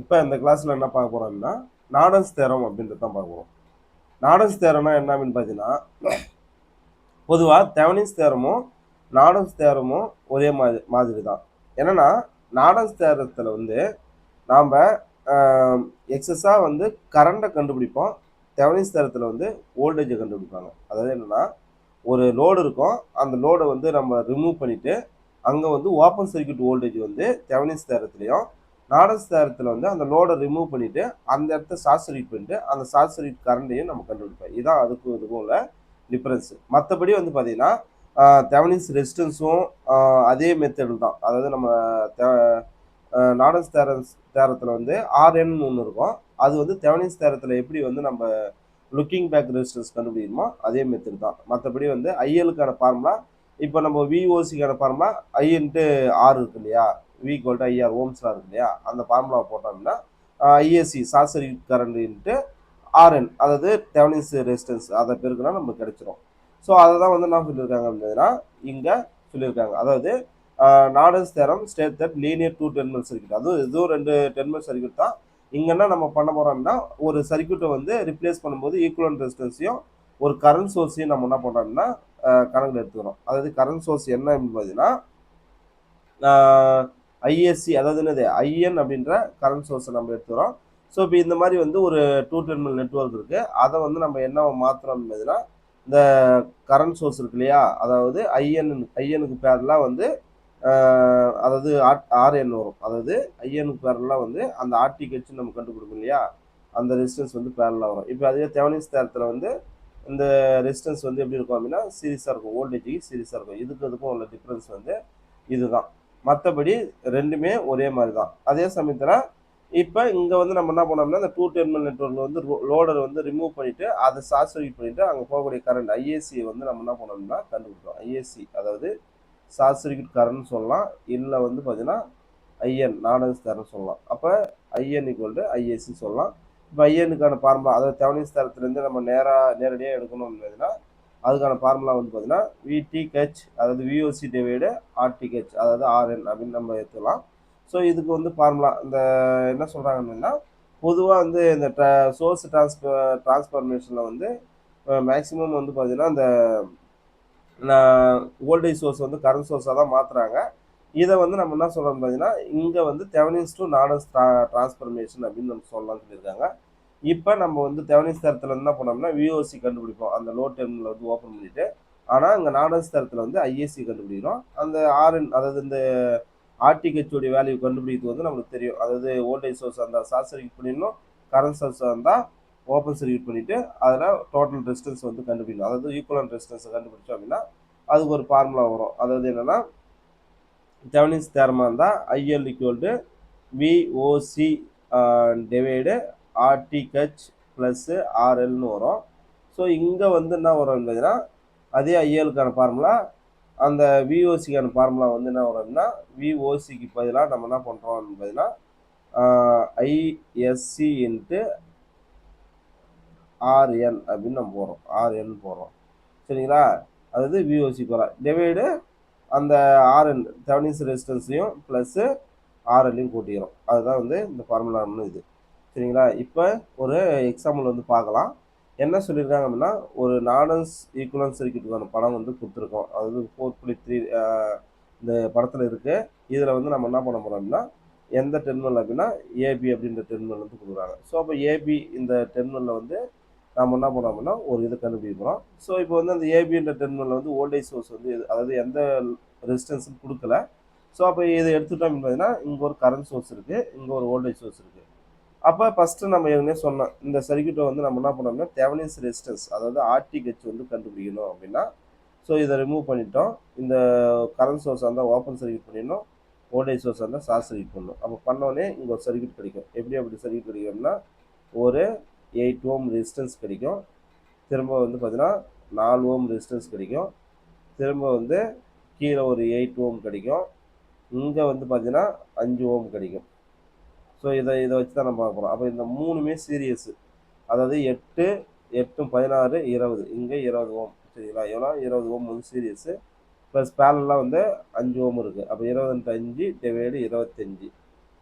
இப்போ இந்த கிளாஸில் என்ன பார்க்க போகிறோம்னா நார்டன்ஸ் தேரம் அப்படின்றது தான் பார்க்க போகிறோம். நார்டன்ஸ் தேரம்னா என்ன அப்படின்னு பார்த்தீங்கன்னா, பொதுவாக தெவனின்ஸ் தேரமும் நார்டன்ஸ் தேரமும் ஒரே மாதிரி தான். என்னன்னா நார்டன்ஸ் தேரத்தில் வந்து நாம் எக்ஸஸாக வந்து கரண்ட்டை கண்டுபிடிப்போம். தெவனின்ஸ் தேரத்தில் வந்து வோல்டேஜை கண்டுபிடிப்பாங்க. அதாவது என்னென்னா, ஒரு லோடு இருக்கும், அந்த லோடை வந்து நம்ம ரிமூவ் பண்ணிவிட்டு அங்கே வந்து ஓப்பன் சர்க்யூட் வோல்டேஜ் வந்து தெவனின்ஸ் தேரத்துலையும், நார்டன்ஸ் தேரத்தில் வந்து அந்த லோடை ரிமூவ் பண்ணிவிட்டு அந்த இடத்த ஷார்ட் சர்க்யூட் பண்ணிட்டு அந்த ஷார்ட் சர்க்யூட் கரண்ட்டையும் நம்ம கண்டுபிடிப்போம். இதுதான் அதுக்கும் இதுக்கும் உள்ள டிஃப்ரென்ஸு. மற்றபடி வந்து பார்த்தீங்கன்னா தெவனின்ஸ் ரெசிஸ்டன்ஸும் அதே மெத்தடு தான். அதாவது நம்ம நார்டன்ஸ் தேரத்தில் வந்து ஆர்என்னு ஒன்று இருக்கும். அது வந்து தெவனின்ஸ் தேரத்தில் எப்படி வந்து நம்ம லுக்கிங் பேக் ரெசிஸ்டன்ஸ் கண்டுபிடிக்கணுமோ அதே மெத்தட் தான். மற்றபடி வந்து ஐஎலுக்கான ஃபார்முலா இப்போ நம்ம விஓசிக்கான ஃபார்முலா ஐ இன்ட்டு ஆர் இருக்கு இல்லையா, வி ஈக்குவல் டு ஐஆர் ஓம்ஸ்லாம் இருக்கு இல்லையா, அந்த ஃபார்முலாவை போட்டோம்னா ISC short circuit current into RN, அதாவது தெவனின்ஸ் ரெசிஸ்டன்ஸ், அதை பெருக்குனா நமக்கு கிடைச்சிரும். ஸோ அதை தான் வந்து என்ன சொல்லியிருக்காங்க அப்படின்னா இங்கே சொல்லியிருக்காங்க. அதாவது Norton's theorem state that linear two terminal circuit, அதுவும் இதுவும் ரெண்டு டெர்மினல் சர்க்யூட் தான். இங்கே என்ன நம்ம பண்ண போகிறோம்னா ஒரு சர்க்யூட்டை வந்து ரிப்ளேஸ் பண்ணும்போது ஈக்குவலன்ட் ரெசிஸ்டன்ஸையும் ஒரு கரண்ட் சோர்ஸையும் நம்ம என்ன பண்ணுறோம்னா கணக்கில் எடுத்துக்கிறோம். அதாவது கரண்ட் சோர்ஸ் என்ன அப்படின்னு பார்த்தீங்கன்னா ஐஎஸ்சி, அதாவது என்னது ஐஎன் அப்படின்ற கரண்ட் சோர்ஸை நம்ம எடுத்துக்கிறோம். ஸோ இப்போ இந்த மாதிரி வந்து ஒரு டூ டெர்மினல் நெட்வொர்க் இருக்குது. அதை வந்து நம்ம என்ன மாற்றுறோம் அப்படின்னா இந்த கரண்ட் சோர்ஸ் இருக்கு இல்லையா, அதாவது ஐஎனுக்கு பேரெலாம் வந்து அதாவது ஆர்என் வரும். அதாவது ஐஎனுக்கு பேரெலாம் வந்து அந்த ஆர்டிஹெச் நம்ம கண்டுபிடிக்கும் இல்லையா, அந்த ரெசிஸ்டன்ஸ் வந்து பேரலாக வரும். இப்போ அதே தெவனின்ஸ் தேரத்தில் வந்து இந்த ரெசிஸ்டன்ஸ் வந்து எப்படி இருக்கும் அப்படின்னா சீரிஸாக இருக்கும், வோல்டேஜுக்கு சீரிஸாக இருக்கும். இதுக்கும் உள்ள டிஃப்ரென்ஸ் வந்து இதுதான். மற்றபடி ரெண்டுமே ஒரே மாதிரி தான். அதே சமயத்தில் இப்போ இங்கே வந்து நம்ம என்ன பண்ணோம்னா இந்த டூ டெர்மினல் நெட்வொர்க்கில் வந்து லோடர் வந்து ரிமூவ் பண்ணிவிட்டு அதை ஷார்ட் சர்க்யூட் பண்ணிவிட்டு அங்கே போகக்கூடிய கரண்ட் ஐஏசியை வந்து நம்ம என்ன பண்ணோம்னா கண்டுபிடிச்சோம். ஐஏசி அதாவது ஷார்ட் சர்க்யூட் கரண்ட் சொல்லலாம், இல்லை வந்து பார்த்தீங்கன்னா ஐஎன் நார்டன்ஸ் தேரம் சொல்லலாம். அப்போ ஐஎன் ஈக்குவல் டு ஐஏசி சொல்லலாம். இப்போ ஐஎனுக்கான ஃபார்முலா, அதாவது தெவனின்ஸ் தேரத்துலேருந்து நம்ம நேரடியாக எடுக்கணும் அப்படின்னா அதுக்கான ஃபார்முலா வந்து பார்த்தீங்கன்னா விடிஹெச், அதாவது விஓசி டிவைடு ஆர்டிஹெச், அதாவது ஆர்என் அப்படின்னு நம்ம எடுத்துக்கலாம். ஸோ இதுக்கு வந்து ஃபார்முலா இந்த என்ன சொல்கிறாங்க அப்படின்னா, பொதுவாக வந்து இந்த சோர்ஸ் டிரான்ஸ்ஃபர்மேஷனில் வந்து மேக்ஸிமம் வந்து பார்த்தீங்கன்னா இந்த வோல்டேஜ் சோர்ஸ் வந்து கரண்ட் சோர்ஸாக தான் மாற்றுறாங்க. இதை வந்து நம்ம என்ன சொல்கிறோம் பார்த்தீங்கன்னா இங்கே வந்து தெவனின்ஸ் டு நார்டன்ஸ் டிரான்ஸ்ஃபர்மேஷன் அப்படின்னு நம்ம சொல்லலாம்னு சொல்லியிருக்காங்க. இப்போ நம்ம வந்து தெவனின்ஸ் தரத்தில் என்ன பண்ணோம்னா விஓசி கண்டுபிடிப்போம், அந்த லோ டெர்மினல் வந்து ஓப்பன் பண்ணிவிட்டு. ஆனால் இங்கே நார்டன்ஸ் தரத்தில் வந்து ஐஏசி கண்டுபிடிக்கிறோம். அந்த ஆர்என், அதாவது இந்த ஆர்டிஹெச்சோடைய வேல்யூ கண்டுபிடிக்கிறது வந்து நம்மளுக்கு தெரியும். அதாவது வோல்டேஜ் சோர்ஸ் இருந்தால் ஷார்ட் சர்க்யூட் பண்ணிடணும், கரண்ட் சோர்ஸ் இருந்தால் ஓப்பன் சர்க்யூட் பண்ணிவிட்டு அதில் டோட்டல் ரெசிஸ்டன்ஸ் வந்து கண்டுபிடிக்கணும். அதாவது ஈக்குவலன்ட் ரெசிஸ்டன்ஸை கண்டுபிடிச்சோம் அப்படின்னா அதுக்கு ஒரு ஃபார்முலா வரும். அதாவது என்னென்னா தெவனின்ஸ் தேரமாக இருந்தால் IL equal to VOC divide RTH plus ஆர்எல்னு வரும். ஸோ இங்கே வந்து என்ன வரும் அப்படின்னா அதே ஐஎலுக்கான ஃபார்முலா, அந்த விஓசிக்கான ஃபார்முலா வந்து என்ன வரும் அப்படின்னா விஓசிக்கு பதிலாக நம்ம என்ன பண்ணுறோம் அப்படின்னு பார்த்தீங்கன்னா ஐஎஸ்சி இன்ட்டு ஆர்என் அப்படின்னு நம்ம போடுறோம், ஆர்என் போடுறோம். சரிங்களா, அதாவது விஓசி போகிறோம் டிவைடு அந்த ஆர்என் தெவனின்ஸ் ரெசிஸ்டன்ஸையும் ப்ளஸ்ஸு ஆர்எல்லையும் கூட்டிக்கிறோம். அதுதான் வந்து இந்த ஃபார்முலான்னு இது. சரிங்களா, இப்போ ஒரு எக்ஸாம்பிள் வந்து பார்க்கலாம். என்ன சொல்லியிருக்காங்க அப்படின்னா ஒரு நார்டன்ஸ் ஈக்குவலன்ட் சர்க்யூட்டுக்கான படம் வந்து கொடுத்துருக்கோம். அதாவது 4.3 இந்த படத்தில் இருக்குது. இதில் வந்து நம்ம என்ன பண்ண போகிறோம் அப்படின்னா எந்த டெர்மினல் அப்படின்னா ஏபி அப்படின்ற டெர்மினல் வந்து கொடுக்குறாங்க. ஸோ அப்போ ஏபி இந்த டெர்மினலில் வந்து நம்ம என்ன பண்ணோம் அப்படின்னா ஒரு இது கண்டுபிடிக்கிறோம். ஸோ இப்போ வந்து அந்த ஏபின்ற டெர்மினலில் வந்து வோல்டேஜ் சோர்ஸ் வந்து அதாவது எந்த ரெசிஸ்டன்ஸும் கொடுக்கல. ஸோ அப்போ இதை எடுத்துட்டோம் அப்படின்னு பார்த்தீங்கன்னா இங்கே ஒரு கரண்ட் சோர்ஸ் இருக்குது, இங்கே ஒரு வோல்டேஜ் சோர்ஸ் இருக்குது. அப்போ ஃபஸ்ட்டு நம்ம ஏற்கனவே சொன்னோம் இந்த சர்க்யூட்டை வந்து நம்ம என்ன பண்ணோம்னா தெவனின்ஸ் ரெசிஸ்டன்ஸ், அதாவது ஆர்டிஹெச் வந்து கண்டுபிடிக்கணும் அப்படின்னா ஸோ இதை ரிமூவ் பண்ணிட்டோம். இந்த கரண்ட் சோர்ஸ் இருந்தால் ஓப்பன் சர்க்யூட் பண்ணிடணும், வோல்டேஜ் சோர்ஸ் இருந்தால் ஷார்ட் சர்க்யூட் பண்ணணும். அப்போ பண்ணோடனே இங்கே ஒரு சர்க்யூட் கிடைக்கும். அப்படி சர்க்யூட் கிடைக்கும்னா ஒரு 8 ஓம் ரெசிஸ்டன்ஸ் கிடைக்கும். திரும்ப வந்து பார்த்தீங்கன்னா 4 ஓம் ரெசிஸ்டன்ஸ் கிடைக்கும். திரும்ப வந்து கீழே ஒரு 8 ஓம் கிடைக்கும். இங்கே வந்து பார்த்தீங்கன்னா 5 ஓம் கிடைக்கும். ஸோ இதை வச்சு தான் நம்ம பார்க்க போகிறோம். அப்போ இந்த மூணுமே சீரியஸு, அதாவது 8 8 16 20, இங்கே 20 ஓம். சரிங்களா, எவ்வளோ 20 ஓம் வந்து சீரியஸு, ப்ளஸ் பேரலாம் வந்து 5 ஓம் இருக்குது. அப்போ 20 × 5 டிவைடு 25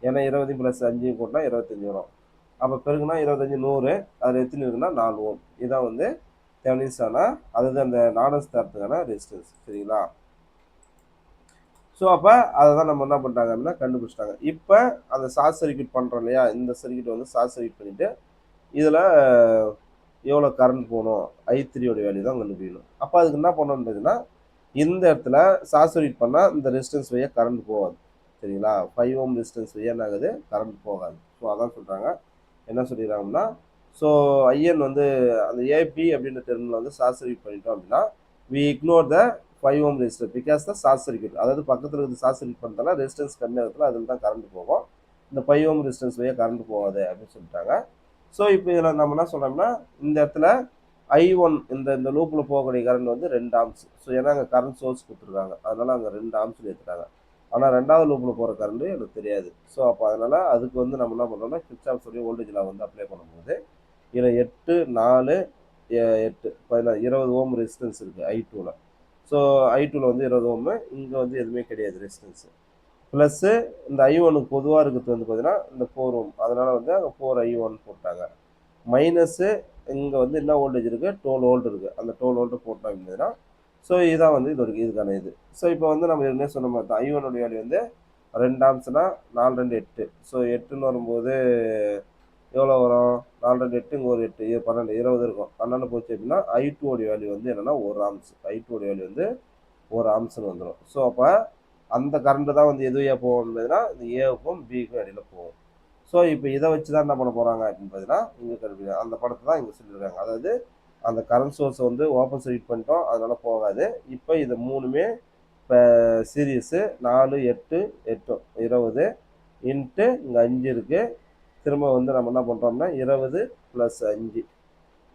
ஏன்னா 20 ப்ளஸ் 5 கூட்டினா 25 வரும். அப்போ பெருக்குனா 25 100, அதில் எத்தனை இருக்குன்னா 4 ஓம். இதான் வந்து தெவனின்ஸான அதாவது அந்த நார்டன்ஸ் தேரத்துக்கான ரெசிஸ்டன்ஸ். சரிங்களா? ஸோ அப்போ அதை தான் நம்ம என்ன பண்ணிட்டாங்க அப்படின்னா கண்டுபிடிச்சிட்டாங்க. இப்போ அந்த ஷார்ட் சர்க்யூட் பண்ணுறோம் இல்லையா, இந்த சர்க்யூட் வந்து ஷார்ட் சர்க்யூட் பண்ணிவிட்டு இதில் எவ்வளோ கரண்ட் போகணும், I3 வேல்யூ தான் கண்டுபிடிக்கணும். அப்போ அதுக்கு என்ன பண்ணணும்னு பார்த்தீங்கன்னா, இந்த இடத்துல ஷார்ட் சர்க்யூட் பண்ணால் இந்த ரெசிஸ்டன்ஸ் வழியாக கரண்ட் போகாது. சரிங்களா? 5 ஓம் ரெசிஸ்டன்ஸ் வழியாக என்ன ஆகுது, கரண்ட் போகாது. ஸோ அதான் சொல்கிறாங்க. என்ன சொல்லிடுறாங்கன்னா, ஸோ ஐஎன் வந்து அந்த ஏபி அப்படின்ற டெர்மினல் வந்து ஷார்ட் சர்க்யூட் பண்ணிட்டோம் அப்படின்னா we ignore the 5 ohm resistor because the short circuit. அதாவது பக்கத்தில் இருக்கிறது ஷார்ட் சர்க்யூட் பண்ணுறதால ரெசிஸ்டன்ஸ் கம்மியாக இருக்கிறதுல அதில் தான் கரண்ட் போகும். இந்த 5 ஓம் ரெசிஸ்டன்ஸ் வழியாக கரண்ட் போகாது அப்படின்னு சொல்லிட்டாங்க. ஸோ இப்போ இதில் நம்ம என்ன சொல்கிறோம்னா, இந்த இடத்துல I1 இந்த லூப்பில் போகக்கூடிய கரண்ட் வந்து 2 ஆம்ஸ். ஸோ ஏன்னா அங்கே கரண்ட் சோர்ஸ் கொடுத்துருக்காங்க, அதனால் அங்கே 2 ஆம்ஸ் ஏற்றுட்டாங்க. ஆனால் ரெண்டாவது லூப்பில் போகிற கரண்ட்டு எனக்கு தெரியாது. ஸோ அப்போ அதனால் அதுக்கு வந்து நம்ம என்ன பண்ணுறோம்னா கிர்ச்சாஃப் சொல்லி வோல்டேஜ் லா வந்து அப்ளை பண்ணும்போது இதில் 8 4 8 16 20 ஓம் ரெசிஸ்டன்ஸ் இருக்குது I2ல. ஸோ I2ல வந்து 20 ஓம், இங்கே வந்து எதுவுமே கிடையாது ரெசிஸ்டன்ஸு. ப்ளஸ்ஸு இந்த I1க்கு பொதுவாக இருக்கிறது வந்து பார்த்தீங்கன்னா இந்த 4 ஓம், அதனால் வந்து அங்கே 4I1 போட்டாங்க. மைனஸு இங்கே வந்து என்ன வோல்டேஜ் இருக்குது, 12 வோல்ட் இருக்குது. அந்த 12 வோல்ட்டு போட்டோம் அப்படின்னா ஸோ இதுதான் வந்து இதுக்கான இது. ஸோ இப்போ வந்து நம்ம என்ன சொன்ன மாதிரி தான் I1 வேல்யூ வந்து 2 ஆம்ஸ்னா 4 2 8. ஸோ 8ன்னு வரும்போது எவ்வளோ வரும், 4 2 8, இங்கே ஒரு 8 12 20 இருக்கும். 12 போச்சு அப்படின்னா I2 வேல்யூ வந்து என்னென்னா 1 ஆம்ஸ். I2 வேல்யூ வந்து 1 ஆம்ஸ்னு வந்துடும். ஸோ அப்போ அந்த கரண்ட்டு தான் வந்து எதுவையாக போகும்னா இந்த ஏவுக்கும் பிக்கும் இடையில போகும். ஸோ இப்போ இதை வச்சு தான் என்ன பண்ண போகிறாங்க அப்படின்னு பார்த்தீங்கன்னா இங்கே கண்டுபிடிக்க அந்த படத்தை தான் இங்கே சொல்லியிருக்காங்க. அதாவது அந்த கரண்ட் சோர்ஸை வந்து ஓப்பன் சர்க்யூட் பண்ணிட்டோம், அதனால் போகாது. இப்போ இது மூணுமே இப்போ சீரியஸு 4 8 8 20 இன்ட்டு இங்கே 5 இருக்குது. திரும்ப வந்து நம்ம என்ன பண்ணுறோம்னா 20 + 5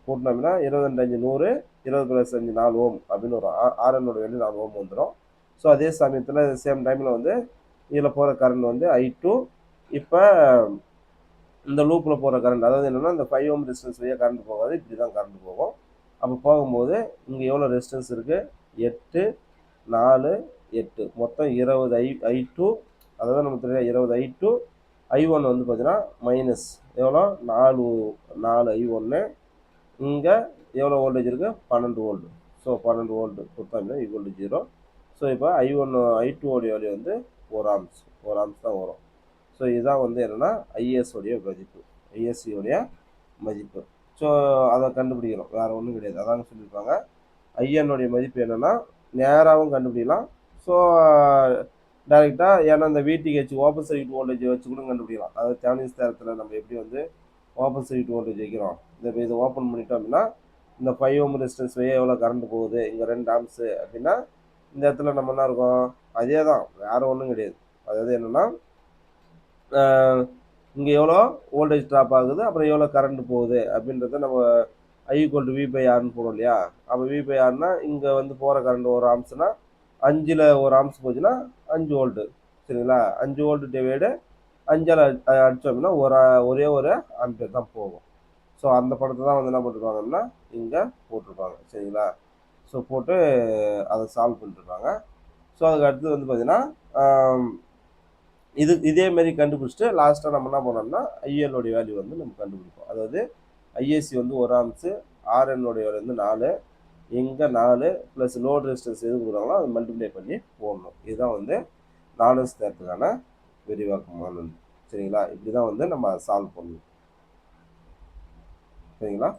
கூட்டினோம்னா 20 5 100, 20 + 5 4 ஓம் அப்படின்னு வரும். RN வேல்யூ 4 ஓம் வந்துடும். ஸோ அதே சமயத்தில் சேம் டைமில் வந்து இதில் போகிற கரண்ட் வந்து I2. இப்போ இந்த லூப்பில் போகிற கரண்ட் அதாவது என்னென்னா இந்த 5 ஓம் ரெசிஸ்டன்ஸ் வழியாக கரண்ட் போகாது, இப்படி தான் கரண்ட் போகும். அப்போ போகும்போது இங்கே எவ்வளோ ரெசிஸ்டன்ஸ் இருக்குது, 8 4 8 மொத்தம் 20 I2. அதாவது நமக்கு தெரியாது 20 I2. I1 வந்து பார்த்தீங்கன்னா மைனஸ் எவ்வளோ 4 I1. இங்கே எவ்வளோ வோல்டேஜ் இருக்குது, 12 வோல்ட். ஸோ 12 வோல்ட் கொடுத்தோம்னா = 0. ஸோ இப்போ I2 வேல்யூ வந்து 1 ஆம்ஸ் தான் வரும். ஸோ இதுதான் வந்து என்னென்னா IS மதிப்பு, ISC மதிப்பு. ஸோ அதை கண்டுபிடிக்கிறோம், வேறு ஒன்றும் கிடையாது. அதாங்க சொல்லியிருப்பாங்க. IN மதிப்பு என்னென்னா நேராகவும் கண்டுபிடிக்கலாம். ஸோ டைரெக்டாக ஏன்னா இந்த VTH ஓப்பன் சர்க்யூட் வோல்டேஜ் வச்சு கூட கண்டுபிடிக்கலாம். அதாவது தெவெனின்ஸ் தேரத்தில் நம்ம எப்படி வந்து ஓப்பன் சர்க்யூட் வோல்டேஜ் வைக்கிறோம், இதை ஓப்பன் பண்ணிட்டோம் அப்படின்னா இந்த 5 ஓம் ரெசிஸ்டன்ஸ் வழியாக எவ்வளோ கரண்ட் போகுது, இங்கே 2 ஆம்ஸு அப்படின்னா இந்த இடத்துல நம்ம என்ன இருக்கோம், அதே தான், வேறு ஒன்றும் கிடையாது. அதாவது என்னென்னா இங்கே எவ்வளோ வோல்டேஜ் ட்ராப் ஆகுது, அப்புறம் எவ்வளோ கரண்ட் போகுது அப்படின்றத நம்ம I = V/Rன்னு போடும் இல்லையா. அப்போ V/Rனா இங்கே வந்து போகிற கரண்ட் 1 ஆம்ஸ்னா 5ல் 1 ஆம்ஸ் போச்சுன்னா 5 வோல்ட்டு. சரிங்களா? 5 வோல்ட் டிவைடு 5ஆல் அடித்தோம் அப்படின்னா ஒரே ஒரு ஆம்பியர் தான் போகும். ஸோ அந்த படத்தை தான் வந்து என்ன போட்டிருப்பாங்கன்னா இங்கே போட்டிருப்பாங்க. சரிங்களா? ஸோ போட்டு அதை சால்வ் பண்ணிட்டுருப்பாங்க. ஸோ அதுக்கு அடுத்து வந்து பார்த்தீங்கன்னா இதேமாரி கண்டுபிடிச்சிட்டு லாஸ்ட்டாக நம்ம என்ன பண்ணோம்னா IL வேல்யூ வந்து நம்ம கண்டுபிடிப்போம். அதாவது ISC வந்து 1 ஆம்ஸு, RN வேல்யூ வந்து 4, இங்கே 4 ப்ளஸ் லோட் ரெசிஸ்டன்ஸ் எது கொடுக்குறாங்களோ அதை மல்டிப்ளை பண்ணி போடணும். இதுதான் வந்து நார்டன்ஸ் தேரத்துக்கான விரிவாக்கமானது. சரிங்களா? இப்படி தான் வந்து நம்ம சால்வ் பண்ணணும். சரிங்களா?